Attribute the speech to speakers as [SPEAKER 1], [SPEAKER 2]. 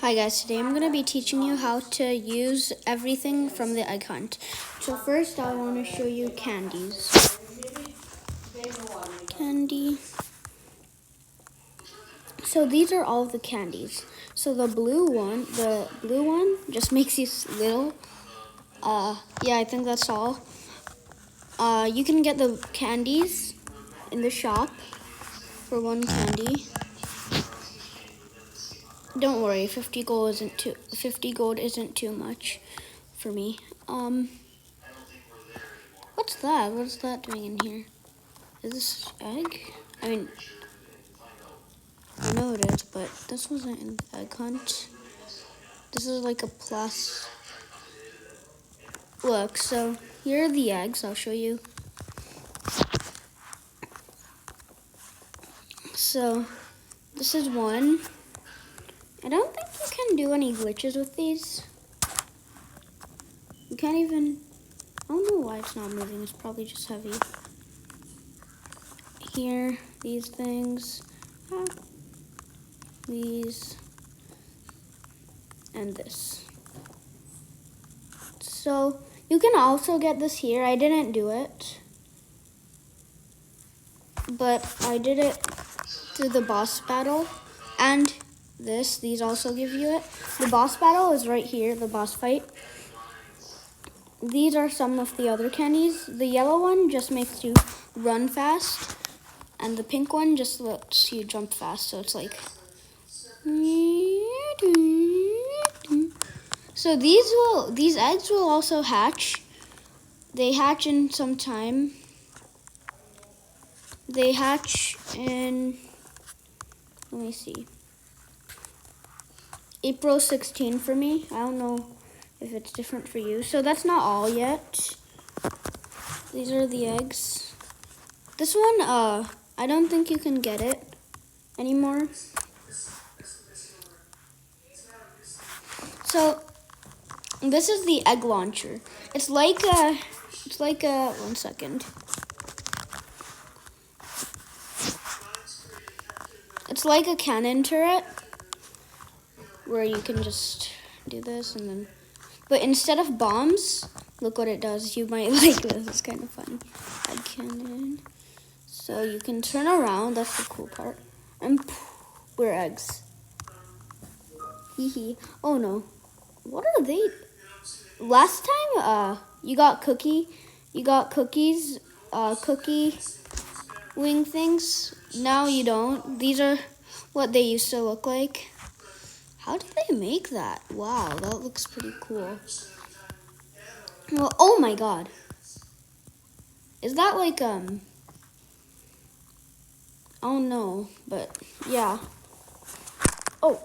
[SPEAKER 1] Hi guys, today I'm going to be teaching you how to use everything from the Egg Hunt. So first I want to show you candies. Candy. So these are all the candies. So the blue one just makes you little. Yeah, I think that's all. You can get the candies in the shop for one candy. Don't worry, 50 gold isn't too much for me. What's that? What's that doing in here? Is this egg? I mean, I know it is, but this wasn't in the Egg Hunt. This is like a plus. Look, so here are the eggs. I'll show you. So this is one. I don't think you can do any glitches with these. You can't even, I don't know why it's not moving. It's probably just heavy. Here, these things. These. And this. So you can also get this here. I didn't do it, but I did it through the boss battle. And these also give you it. The boss battle is right here, the boss fight. These are some of the other candies. The yellow one just makes you run fast, and the pink one just lets you jump fast. So it's like, so these eggs will also hatch. They hatch in some time. They hatch in, let me see, April 16 for me. I don't know if it's different for you. So that's not all yet. These are the eggs. This one, I don't think you can get it anymore. So this is the egg launcher. It's like a, 1 second. It's like a cannon turret where you can just do this and then, but instead of bombs, look what it does. You might like this. It's kind of funny. Egg cannon. So you can turn around. That's the cool part. And we're eggs. Hee. Oh no. What are they? Last time, you got cookies, cookie wing things. Now you don't. These are what they used to look like. How did they make that? Wow, that looks pretty cool. Well, oh my god. Is that like, I don't know, but yeah. Oh.